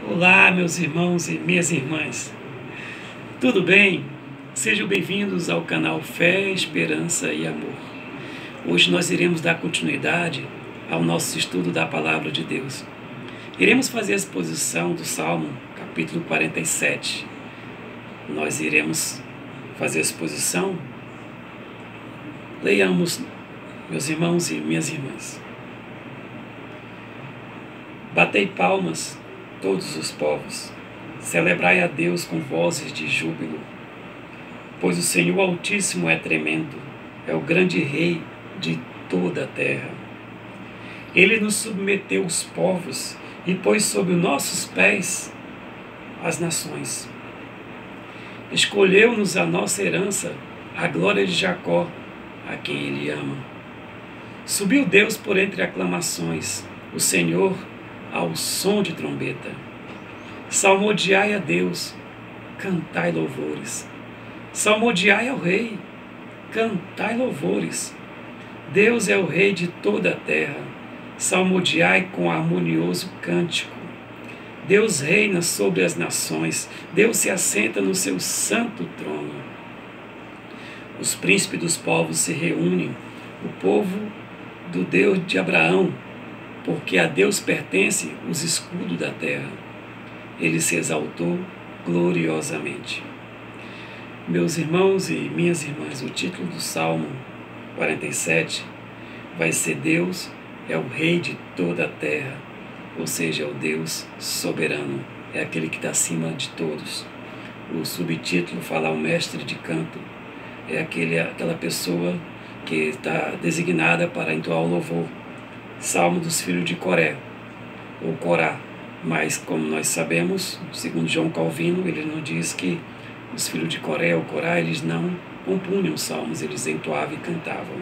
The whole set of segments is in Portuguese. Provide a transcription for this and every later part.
Olá, meus irmãos e minhas irmãs. Tudo bem? Sejam bem-vindos ao canal Fé, Esperança e Amor. Hoje nós iremos dar continuidade ao nosso estudo da Palavra de Deus. Iremos fazer a exposição do Salmo, capítulo 47. Nós iremos fazer a exposição. Leiamos, meus irmãos e minhas irmãs. Batei palmas, todos os povos, celebrai a Deus com vozes de júbilo, pois o Senhor Altíssimo é tremendo, é o grande Rei de toda a terra. Ele nos submeteu os povos e pôs sob os nossos pés as nações. Escolheu-nos a nossa herança, a glória de Jacó, a quem Ele ama. Subiu Deus por entre aclamações, o Senhor ao som de trombeta. Salmodiai a Deus, cantai louvores. Salmodiai ao Rei, cantai louvores. Deus é o Rei de toda a terra. Salmodiai com harmonioso cântico. Deus reina sobre as nações. Deus se assenta no seu santo trono. Os príncipes dos povos se reúnem, o povo do Deus de Abraão, porque a Deus pertence os escudos da terra. Ele se exaltou gloriosamente. Meus irmãos e minhas irmãs, o título do Salmo 47 vai ser Deus é o Rei de toda a terra, ou seja, é o Deus soberano, é aquele que está acima de todos. O subtítulo fala o mestre de canto, é aquela pessoa que está designada para entoar o louvor. Salmo dos filhos de Coré, ou Corá, mas como nós sabemos, segundo João Calvino, ele não diz que os filhos de Coré ou Corá, eles não compunham os salmos, eles entoavam e cantavam.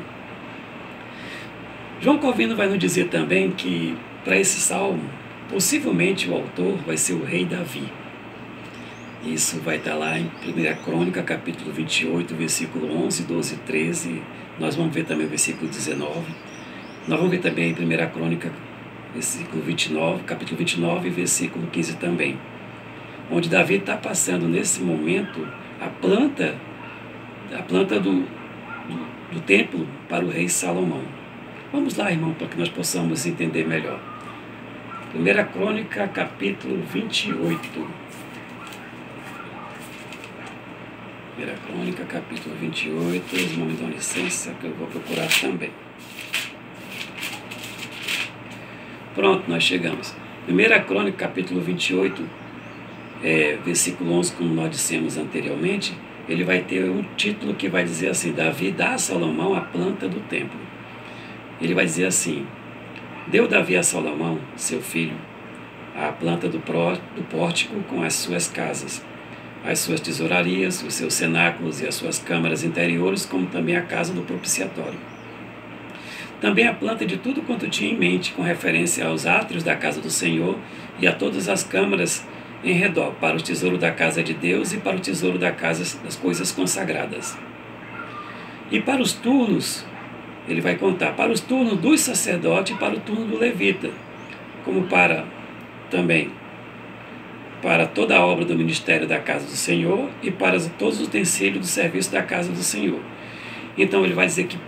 João Calvino vai nos dizer também que para esse salmo, possivelmente o autor vai ser o rei Davi. Isso vai estar lá em 1 Crônica, capítulo 28, versículo 11, 12 e 13, nós vamos ver também o versículo 19. Nós vamos ver também em 1 Crônica, capítulo 29, versículo 15 também, onde Davi está passando nesse momento a planta do templo para o rei Salomão. Vamos lá, irmão, para que nós possamos entender melhor. 1 Crônica, capítulo 28. 1 Crônica, capítulo 28, vocês vão me dar licença que eu vou procurar também. Pronto, nós chegamos. 1 Crônica, capítulo 28, versículo 11, como nós dissemos anteriormente, ele vai ter um título que vai dizer assim: Davi dá a Salomão a planta do templo. Ele vai dizer assim: deu Davi a Salomão, seu filho, a planta do pórtico com as suas casas, as suas tesourarias, os seus cenáculos e as suas câmaras interiores, como também a casa do propiciatório. Também a planta de tudo quanto tinha em mente, com referência aos átrios da casa do Senhor e a todas as câmaras em redor, para o tesouro da casa de Deus e para o tesouro da casa das coisas consagradas. E para os turnos, ele vai contar, para os turnos dos sacerdotes e para o turno do levita, como também para toda a obra do ministério da casa do Senhor e para todos os utensílios do serviço da casa do Senhor. Então ele vai dizer que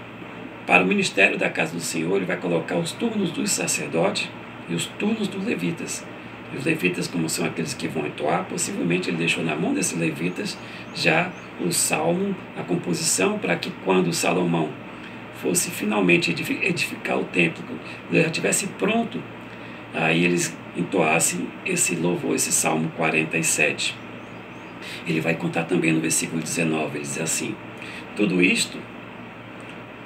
para o ministério da casa do Senhor, ele vai colocar os turnos dos sacerdotes e os turnos dos levitas. E os levitas, como são aqueles que vão entoar, possivelmente ele deixou na mão desses levitas já o salmo, a composição, para que quando Salomão fosse finalmente edificar o templo, já estivesse pronto, aí eles entoassem esse louvor, esse Salmo 47. Ele vai contar também no versículo 19, ele diz assim: tudo isto,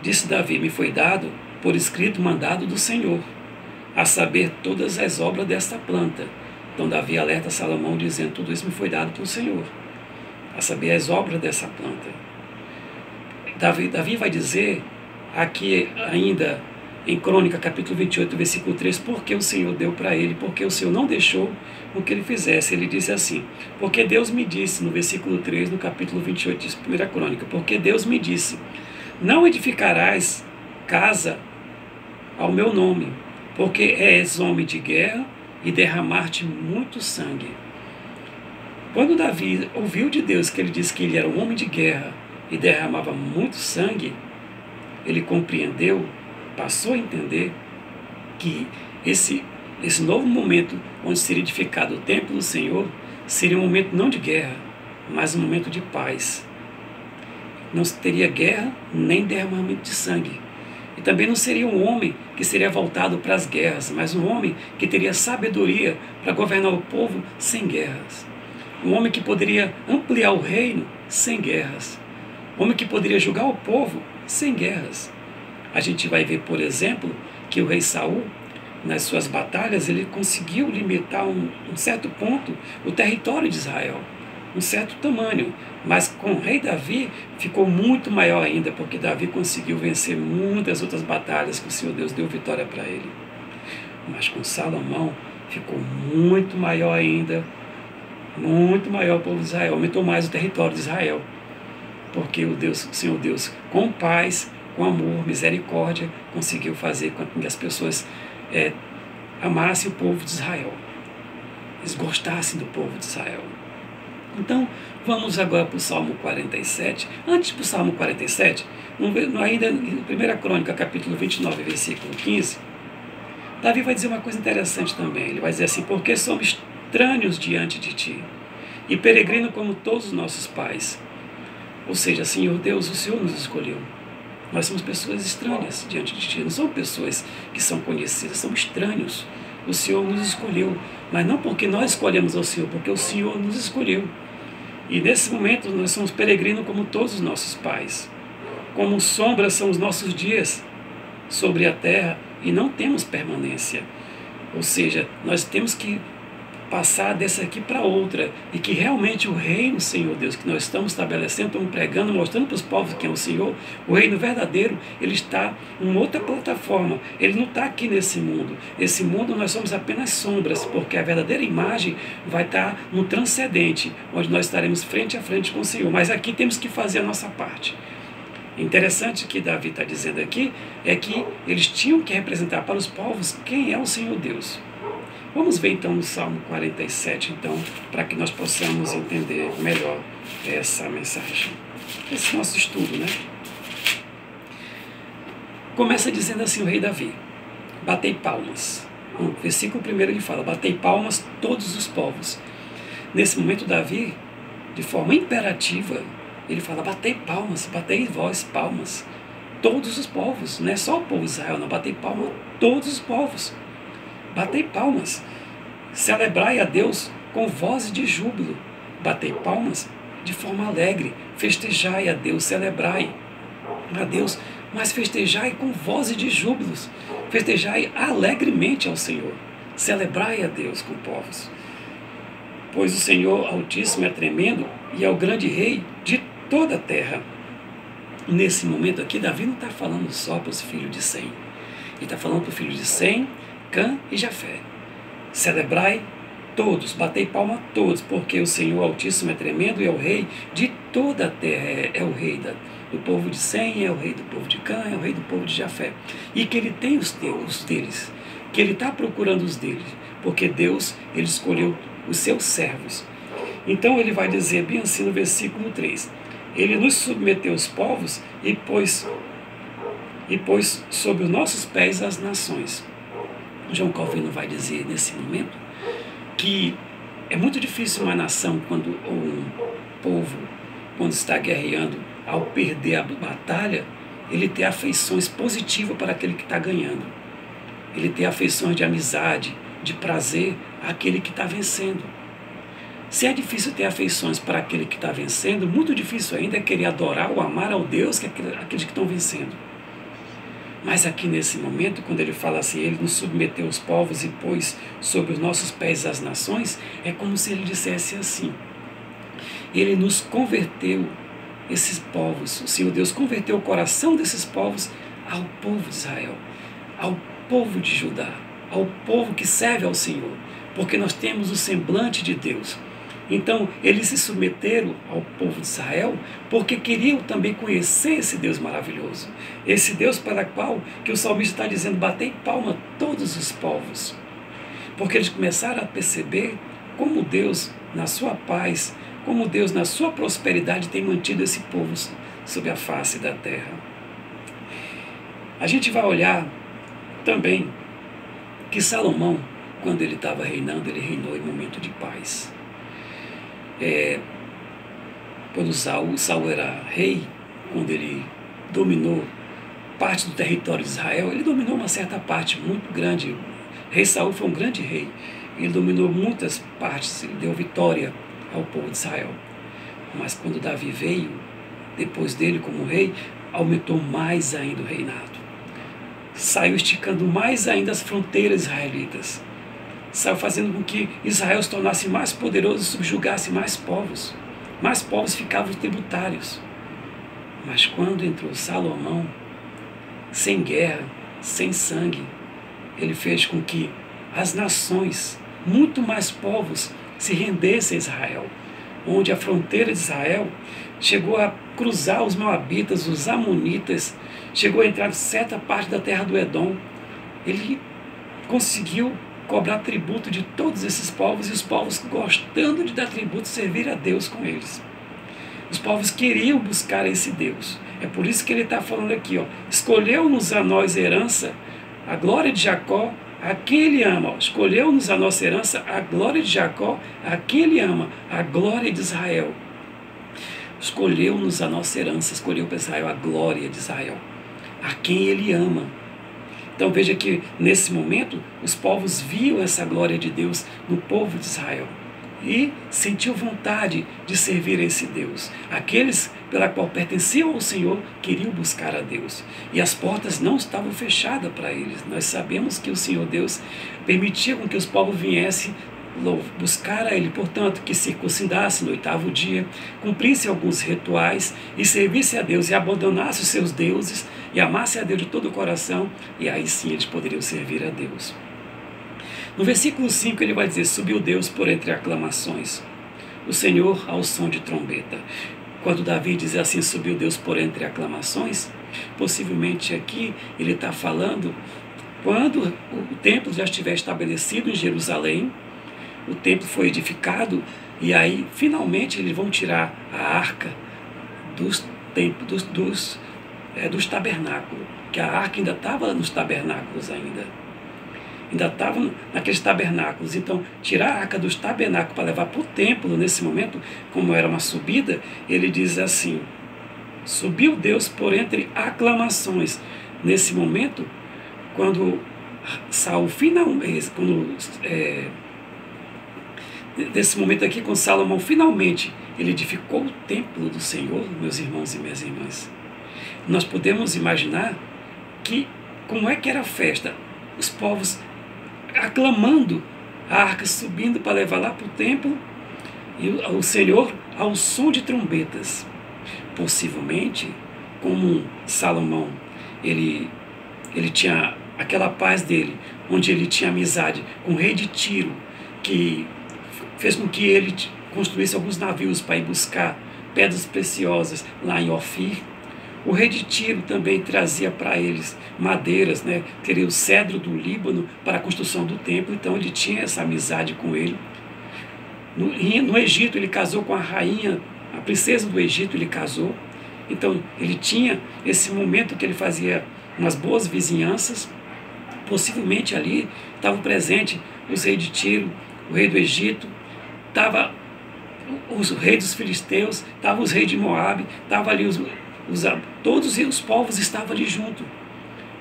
disse Davi, me foi dado por escrito mandado do Senhor, a saber todas as obras desta planta. Então Davi alerta Salomão dizendo: tudo isso me foi dado pelo Senhor, a saber as obras dessa planta. Davi vai dizer aqui ainda em Crônica, capítulo 28, versículo 3, porque o Senhor deu para ele, porque o Senhor não deixou o que ele fizesse. Ele disse assim: porque Deus me disse, no versículo 3, no capítulo 28 de 1 Crônica, porque Deus me disse, não edificarás casa ao meu nome, porque és homem de guerra e derramar-te muito sangue. Quando Davi ouviu de Deus que ele disse que ele era um homem de guerra e derramava muito sangue, ele compreendeu, passou a entender que esse novo momento onde seria edificado o templo do Senhor seria um momento não de guerra, mas um momento de paz. Não teria guerra nem derramamento de sangue. E também não seria um homem que seria voltado para as guerras, mas um homem que teria sabedoria para governar o povo sem guerras. Um homem que poderia ampliar o reino sem guerras. Um homem que poderia julgar o povo sem guerras. A gente vai ver, por exemplo, que o rei Saul, nas suas batalhas, ele conseguiu limitar um certo ponto o território de Israel, um certo tamanho, mas com o rei Davi ficou muito maior ainda, porque Davi conseguiu vencer muitas outras batalhas que o Senhor Deus deu vitória para ele. Mas com Salomão ficou muito maior ainda, muito maior o povo de Israel, aumentou mais o território de Israel, porque o Senhor Deus, com paz, com amor, misericórdia, conseguiu fazer com que as pessoas amassem o povo de Israel, eles gostassem do povo de Israel. Então, vamos agora para o Salmo 47. Antes do Salmo 47, ainda em 1 Crônica, capítulo 29, versículo 15, Davi vai dizer uma coisa interessante também. Ele vai dizer assim: porque somos estranhos diante de ti, e peregrino como todos os nossos pais. Ou seja, Senhor Deus, o Senhor nos escolheu. Nós somos pessoas estranhas diante de ti, não somos pessoas que são conhecidas, somos estranhos. O Senhor nos escolheu, mas não porque nós escolhemos ao Senhor, porque o Senhor nos escolheu. E nesse momento nós somos peregrinos como todos os nossos pais. Como sombra são os nossos dias sobre a terra e não temos permanência. Ou seja, nós temos que passar dessa aqui para outra, e que realmente o reino, Senhor Deus, que nós estamos estabelecendo, estamos pregando, mostrando para os povos quem é o Senhor, o reino verdadeiro, ele está em outra plataforma, ele não está aqui nesse mundo. Esse mundo nós somos apenas sombras, porque a verdadeira imagem vai estar no transcendente, onde nós estaremos frente a frente com o Senhor, mas aqui temos que fazer a nossa parte. Interessante que Davi está dizendo aqui é que eles tinham que representar para os povos quem é o Senhor Deus. Vamos ver então no Salmo 47, então, para que nós possamos entender melhor essa mensagem. Esse nosso estudo, né? Começa dizendo assim o rei Davi: batei palmas. No versículo 1 ele fala: batei palmas todos os povos. Nesse momento Davi, de forma imperativa, ele fala: batei palmas, batei vós palmas. Todos os povos, não é só o povo de Israel, não, batei palmas todos os povos. Batei palmas, celebrai a Deus com vozes de júbilo. Batei palmas de forma alegre, festejai a Deus, celebrai a Deus, mas festejai com vozes de júbilos, festejai alegremente ao Senhor, celebrai a Deus com povos. Pois o Senhor Altíssimo é tremendo e é o grande rei de toda a terra. Nesse momento aqui, Davi não está falando só para os filhos de Sem, ele está falando para os filhos de Sem, Cã e Jafé. Celebrai todos, batei palma a todos, porque o Senhor Altíssimo é tremendo e é o rei de toda a terra, é o rei do povo de Sem, é o rei do povo de Cã, é o rei do povo de Jafé. E que ele tem os deles, que ele está procurando os deles, porque Deus, ele escolheu os seus servos. Então ele vai dizer bem assim no versículo 3, ele nos submeteu os povos e pôs sob os nossos pés as nações. João Calvino vai dizer nesse momento que é muito difícil uma nação, ou um povo, quando está guerreando, ao perder a batalha, ele ter afeições positivas para aquele que está ganhando. Ele ter afeições de amizade, de prazer àquele que está vencendo. Se é difícil ter afeições para aquele que está vencendo, muito difícil ainda é querer adorar ou amar ao Deus que é aqueles que estão vencendo. Mas aqui nesse momento, quando ele fala assim, ele nos submeteu os povos e pôs sobre os nossos pés as nações, é como se ele dissesse assim: ele nos converteu, esses povos, o Senhor Deus converteu o coração desses povos ao povo de Israel, ao povo de Judá, ao povo que serve ao Senhor, porque nós temos o semblante de Deus. Então, eles se submeteram ao povo de Israel porque queriam também conhecer esse Deus maravilhoso. Esse Deus para o qual que o salmista está dizendo, batei palma a todos os povos. porque eles começaram a perceber como Deus, na sua paz, como Deus, na sua prosperidade, tem mantido esse povo sob a face da terra. A gente vai olhar também que Salomão, quando ele estava reinando, ele reinou em momento de paz. Quando Saul era rei, quando ele dominou parte do território de Israel, ele dominou uma certa parte muito grande. Rei Saul foi um grande rei. Ele dominou muitas partes, ele deu vitória ao povo de Israel. Mas quando Davi veio, depois dele como rei, aumentou mais ainda o reinado. Saiu esticando mais ainda as fronteiras israelitas. Saiu fazendo com que Israel se tornasse mais poderoso e subjugasse mais povos. Mais povos ficavam tributários. Mas quando entrou Salomão, sem guerra, sem sangue, ele fez com que as nações, muito mais povos, se rendessem a Israel, onde a fronteira de Israel chegou a cruzar os moabitas, os amonitas, chegou a entrar em certa parte da terra do Edom. Ele conseguiu cobrar tributo de todos esses povos, e os povos, gostando de dar tributo, servir a Deus com eles. Os povos queriam buscar esse Deus. É por isso que ele está falando aqui, escolheu-nos a nós herança, a glória de Jacó, a quem ele ama. Escolheu-nos a nossa herança, a glória de Jacó, a quem ele ama, a glória de Israel. Escolheu-nos a nossa herança, escolheu para Israel a glória de Israel, a quem ele ama. Então veja que nesse momento os povos viam essa glória de Deus no povo de Israel e sentiu vontade de servir a esse Deus. Aqueles pela qual pertenciam ao Senhor queriam buscar a Deus, e as portas não estavam fechadas para eles. Nós sabemos que o Senhor Deus permitia com que os povos viessem buscar a Ele, portanto, que circuncidasse no 8º dia, cumprisse alguns rituais e servisse a Deus e abandonasse os seus deuses e amasse a Deus de todo o coração, e aí sim eles poderiam servir a Deus. No versículo 5 ele vai dizer: subiu Deus por entre aclamações, o Senhor ao som de trombeta. Quando Davi diz assim, subiu Deus por entre aclamações, possivelmente aqui ele está falando quando o templo já estiver estabelecido em Jerusalém, o templo foi edificado, e aí finalmente eles vão tirar a arca dos tabernáculos, que a arca ainda estava nos tabernáculos ainda estava naqueles tabernáculos. Então, tirar a arca dos tabernáculos para levar para o templo, nesse momento, como era uma subida, ele diz assim, subiu Deus por entre aclamações. Nesse momento, quando Saul finalmente, nesse momento aqui, com Salomão finalmente, ele edificou o templo do Senhor, meus irmãos e minhas irmãs. Nós podemos imaginar que, como é que era a festa, os povos aclamando, a arca subindo para levar lá para o templo, e o Senhor ao som de trombetas. Possivelmente, como Salomão, ele tinha aquela paz dele, onde ele tinha amizade com o rei de Tiro, que fez com que ele construísse alguns navios para ir buscar pedras preciosas lá em Ofir. O rei de Tiro também trazia para eles madeiras, teria o cedro do Líbano para a construção do templo, então ele tinha essa amizade com ele. No Egito ele casou com a rainha, a princesa do Egito ele casou, então ele tinha esse momento que ele fazia umas boas vizinhanças. Possivelmente ali estavam presentes os reis de Tiro, o rei do Egito, estava os reis dos filisteus, estavam os reis de Moabe, estavam ali todos os povos estavam ali junto.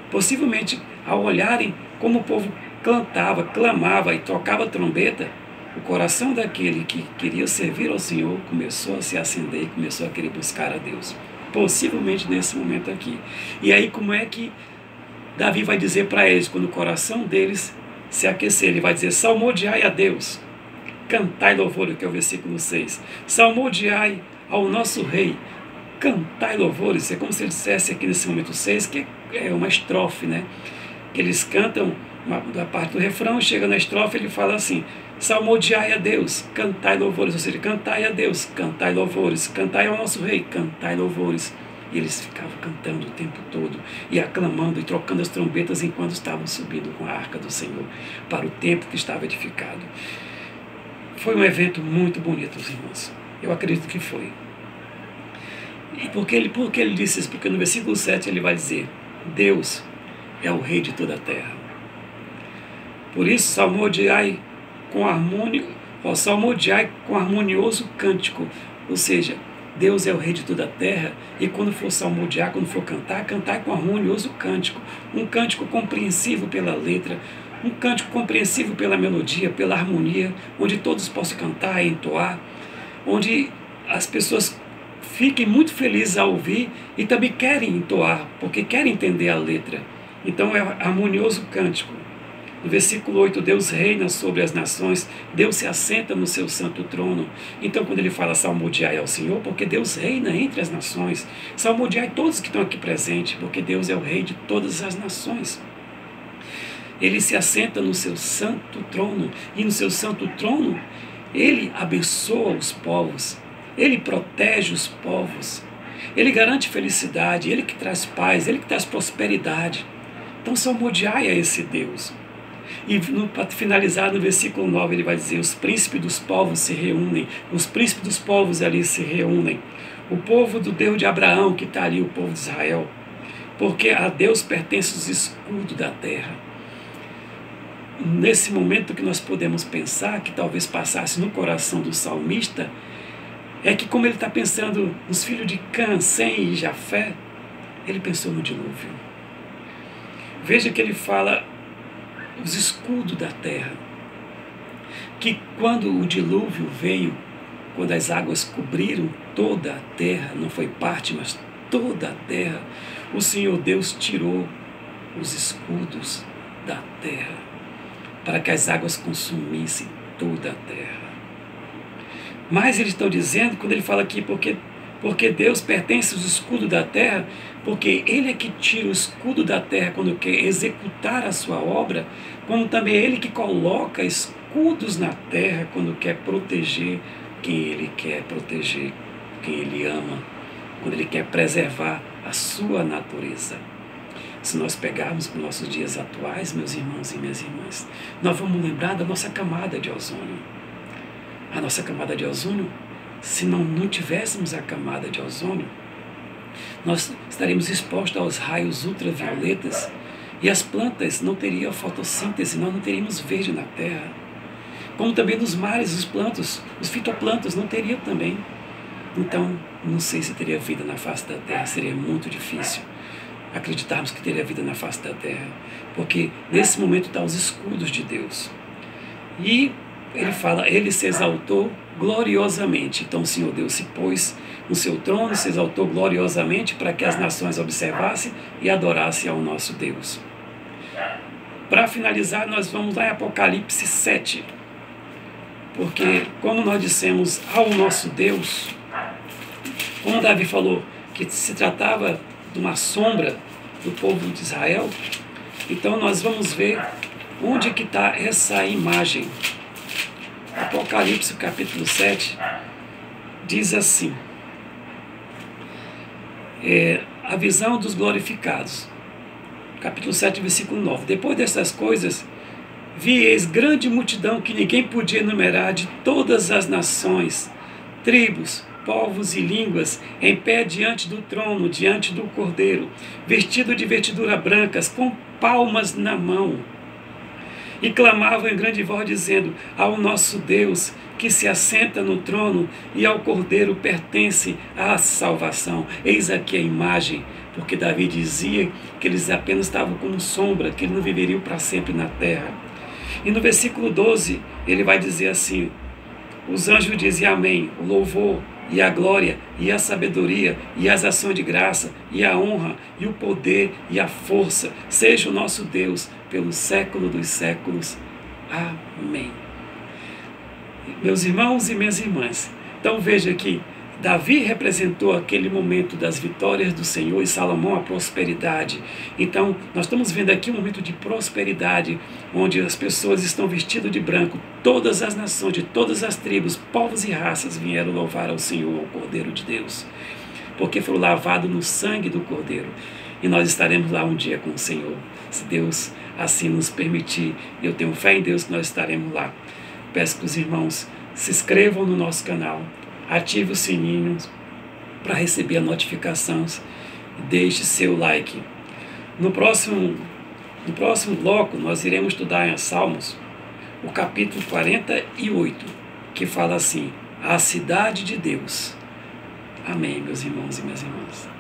Possivelmente, ao olharem como o povo cantava, clamava e tocava trombeta, o coração daquele que queria servir ao Senhor começou a se acender e começou a querer buscar a Deus. Possivelmente nesse momento aqui. E aí como é que Davi vai dizer para eles, quando o coração deles se aquecer? Ele vai dizer, salmodiai a Deus, cantai louvor, que é o versículo 6. Salmodiai ao nosso rei, cantai louvores. É como se ele dissesse aqui nesse momento 6, que é uma estrofe, que eles cantam da parte do refrão, chega na estrofe, ele fala assim, salmodiai a Deus, cantai louvores, ou seja, cantai a Deus, cantai louvores, cantai ao nosso rei, cantai louvores. E eles ficavam cantando o tempo todo, e aclamando e trocando as trombetas enquanto estavam subindo com a arca do Senhor para o templo que estava edificado. Foi um evento muito bonito, irmãos. Eu acredito que foi. E por que ele disse isso? Porque no versículo 7 ele vai dizer: Deus é o Rei de toda a terra. Por isso, salmodiai com harmonioso cântico. Ou seja, Deus é o Rei de toda a terra, e quando for salmodiar, quando for cantar, cantar com harmonioso cântico. Um cântico compreensível pela letra, um cântico compreensível pela melodia, pela harmonia, onde todos possam cantar e entoar, onde as pessoas fiquem muito felizes ao ouvir e também querem entoar, porque querem entender a letra. Então é harmonioso cântico. No versículo 8, Deus reina sobre as nações, Deus se assenta no seu santo trono. Então quando ele fala salmodiai ao Senhor, porque Deus reina entre as nações, salmodiai todos que estão aqui presentes, porque Deus é o Rei de todas as nações. Ele se assenta no seu santo trono, e no seu santo trono ele abençoa os povos, ele protege os povos, ele garante felicidade, ele que traz paz, ele que traz prosperidade. Então salmodiai a esse Deus. E para finalizar, no versículo 9 ele vai dizer: os príncipes dos povos se reúnem, os príncipes dos povos ali se reúnem, o povo do Deus de Abraão que está ali, o povo de Israel, porque a Deus pertence os escudos da terra. Nesse momento que nós podemos pensar, que talvez passasse no coração do salmista, é que como ele está pensando nos filhos de Cã, Sem e Jafé, ele pensou no dilúvio. Veja que ele fala os escudos da terra, que quando o dilúvio veio, quando as águas cobriram toda a terra, não foi parte, mas toda a terra, o Senhor Deus tirou os escudos da terra, para que as águas consumissem toda a terra. Mas eles estão dizendo, quando ele fala aqui, porque Deus pertence aos escudos da terra, porque Ele é que tira o escudo da terra quando quer executar a sua obra, como também é Ele que coloca escudos na terra quando quer proteger quem Ele quer proteger, quem Ele ama, quando Ele quer preservar a sua natureza. Se nós pegarmos os nossos dias atuais, meus irmãos e minhas irmãs, nós vamos lembrar da nossa camada de ozônio. A nossa camada de ozônio, se não tivéssemos a camada de ozônio, nós estaremos expostos aos raios ultravioletas e as plantas não teriam fotossíntese, nós não teríamos verde na terra. Como também nos mares, os fitoplântos não teriam também. Então, não sei se teria vida na face da terra, seria muito difícil acreditarmos que teria vida na face da terra, porque nesse momento estão os escudos de Deus. E ele fala, ele se exaltou gloriosamente. Então o Senhor Deus se pôs no seu trono, se exaltou gloriosamente para que as nações observassem e adorassem ao nosso Deus. Para finalizar, nós vamos lá em Apocalipse 7, porque como nós dissemos ao nosso Deus, como Davi falou que se tratava de uma sombra do povo de Israel, então nós vamos ver onde que está essa imagem. Apocalipse capítulo 7 diz assim, a visão dos glorificados, capítulo 7, versículo 9. Depois dessas coisas, vi eis grande multidão que ninguém podia enumerar, de todas as nações, tribos, povos e línguas, em pé diante do trono, diante do Cordeiro, vestido de vestidura brancas, com palmas na mão. E clamavam em grande voz, dizendo: ao nosso Deus, que se assenta no trono, e ao Cordeiro pertence a salvação. Eis aqui a imagem, porque Davi dizia que eles apenas estavam como sombra, que eles não viveriam para sempre na terra. E no versículo 12, ele vai dizer assim: os anjos dizem amém, o louvor e a glória, e a sabedoria, e as ações de graça, e a honra, e o poder, e a força, seja o nosso Deus, pelo século dos séculos. Amém. Meus irmãos e minhas irmãs, então veja que Davi representou aquele momento das vitórias do Senhor e Salomão a prosperidade. Então, nós estamos vendo aqui um momento de prosperidade, onde as pessoas estão vestidas de branco, todas as nações, de todas as tribos, povos e raças vieram louvar ao Senhor, ao Cordeiro de Deus. porque foi lavado no sangue do Cordeiro. E nós estaremos lá um dia com o Senhor, se Deus assim nos permitir. Eu tenho fé em Deus que nós estaremos lá. Peço que os irmãos se inscrevam no nosso canal, ative os sininhos para receber as notificações e deixe seu like. No próximo bloco, nós iremos estudar em Salmos o capítulo 48, que fala assim: a cidade de Deus. Amém, meus irmãos e minhas irmãs.